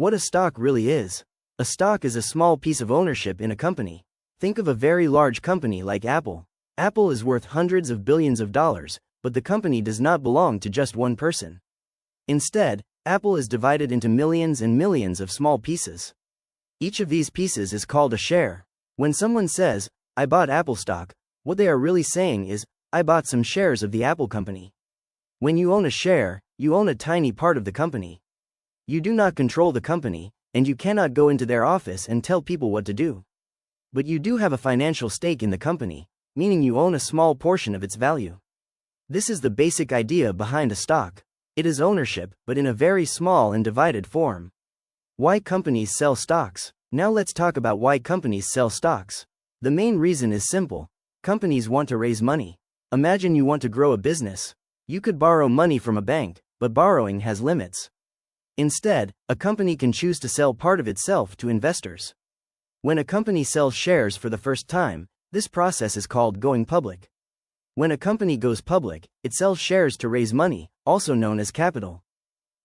What a stock really is. A stock is a small piece of ownership in a company. Think of a very large company like Apple. Apple is worth hundreds of billions of dollars, but the company does not belong to just one person. Instead, Apple is divided into millions and millions of small pieces. Each of these pieces is called a share. When someone says, "I bought Apple stock," what they are really saying is, "I bought some shares of the Apple company." When you own a share, you own a tiny part of the company. You do not control the company, and you cannot go into their office and tell people what to do. But you do have a financial stake in the company, meaning you own a small portion of its value. This is the basic idea behind a stock. It is ownership, but in a very small and divided form. Why companies sell stocks? Now let's talk about why companies sell stocks. The main reason is simple. Companies want to raise money. Imagine you want to grow a business. You could borrow money from a bank, but borrowing has limits. Instead, a company can choose to sell part of itself to investors. When a company sells shares for the first time, this process is called going public. When a company goes public, it sells shares to raise money, also known as capital.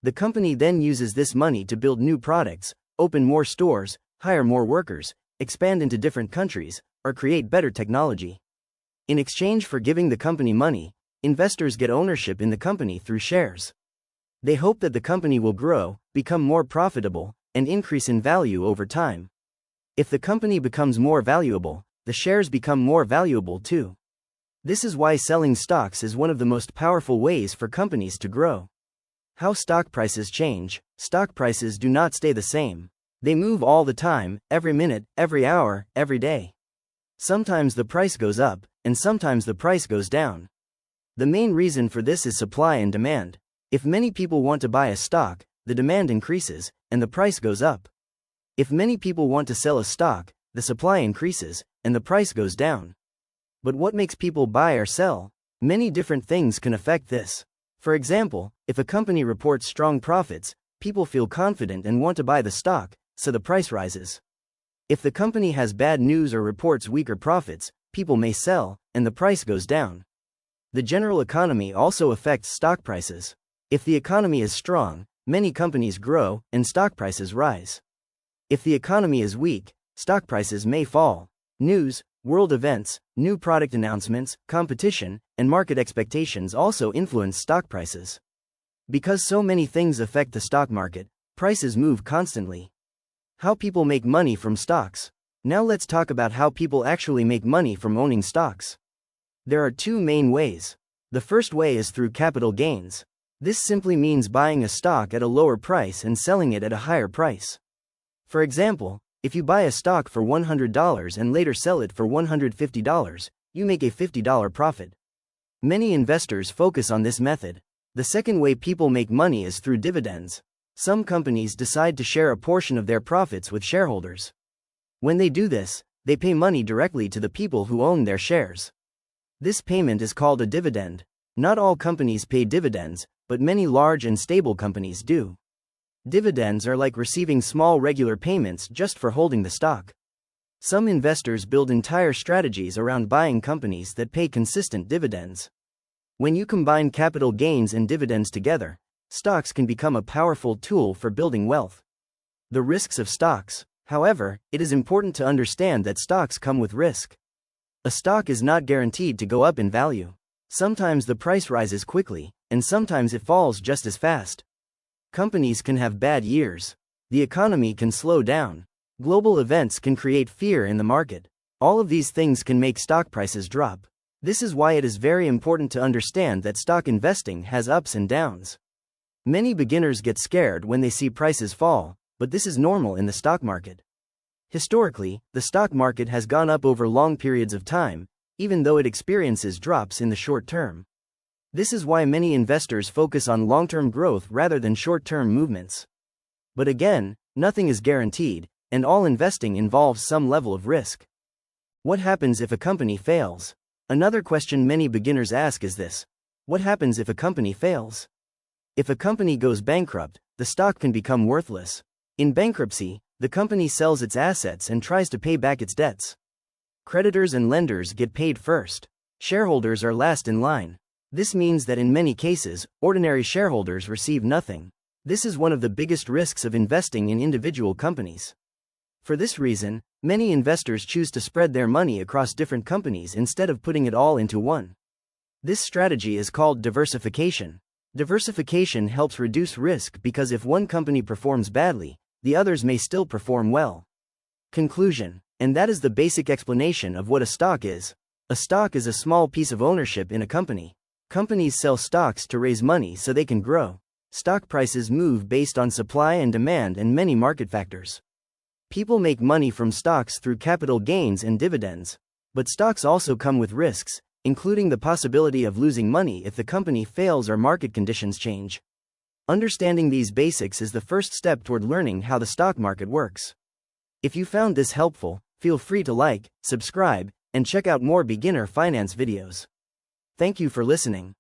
The company then uses this money to build new products, open more stores, hire more workers, expand into different countries, or create better technology. In exchange for giving the company money, investors get ownership in the company through shares. They hope that the company will grow, become more profitable, and increase in value over time. If the company becomes more valuable, the shares become more valuable too. This is why selling stocks is one of the most powerful ways for companies to grow. How stock prices change. Stock prices do not stay the same. They move all the time, every minute, every hour, every day. Sometimes the price goes up, and sometimes the price goes down. The main reason for this is supply and demand. If many people want to buy a stock, the demand increases, and the price goes up. If many people want to sell a stock, the supply increases, and the price goes down. But what makes people buy or sell? Many different things can affect this. For example, if a company reports strong profits, people feel confident and want to buy the stock, so the price rises. If the company has bad news or reports weaker profits, people may sell, and the price goes down. The general economy also affects stock prices. If the economy is strong, many companies grow, and stock prices rise. If the economy is weak, stock prices may fall. News, world events, new product announcements, competition, and market expectations also influence stock prices. Because so many things affect the stock market, prices move constantly. How people make money from stocks. Now let's talk about how people actually make money from owning stocks. There are two main ways. The first way is through capital gains. This simply means buying a stock at a lower price and selling it at a higher price. For example, if you buy a stock for $100 and later sell it for $150, you make a $50 profit. Many investors focus on this method. The second way people make money is through dividends. Some companies decide to share a portion of their profits with shareholders. When they do this, they pay money directly to the people who own their shares. This payment is called a dividend. Not all companies pay dividends, but many large and stable companies do. Dividends are like receiving small regular payments just for holding the stock. Some investors build entire strategies around buying companies that pay consistent dividends. When you combine capital gains and dividends together, stocks can become a powerful tool for building wealth. The risks of stocks. However, it is important to understand that stocks come with risk. A stock is not guaranteed to go up in value. Sometimes the price rises quickly, and sometimes it falls just as fast. Companies can have bad years. The economy can slow down. Global events can create fear in the market. All of these things can make stock prices drop. This is why it is very important to understand that stock investing has ups and downs. Many beginners get scared when they see prices fall, but this is normal in the stock market. Historically, the stock market has gone up over long periods of time, even though it experiences drops in the short term. This is why many investors focus on long-term growth rather than short-term movements. But again, nothing is guaranteed, and all investing involves some level of risk. What happens if a company fails? Another question many beginners ask is this: what happens if a company fails? If a company goes bankrupt, the stock can become worthless. In bankruptcy, the company sells its assets and tries to pay back its debts. Creditors and lenders get paid first. Shareholders are last in line. This means that in many cases, ordinary shareholders receive nothing. This is one of the biggest risks of investing in individual companies. For this reason, many investors choose to spread their money across different companies instead of putting it all into one. This strategy is called diversification. Diversification helps reduce risk because if one company performs badly, the others may still perform well. Conclusion. And that is the basic explanation of what a stock is. A stock is a small piece of ownership in a company. Companies sell stocks to raise money so they can grow. Stock prices move based on supply and demand and many market factors. People make money from stocks through capital gains and dividends. But stocks also come with risks, including the possibility of losing money if the company fails or market conditions change. Understanding these basics is the first step toward learning how the stock market works. If you found this helpful, feel free to like, subscribe, and check out more beginner finance videos. Thank you for listening.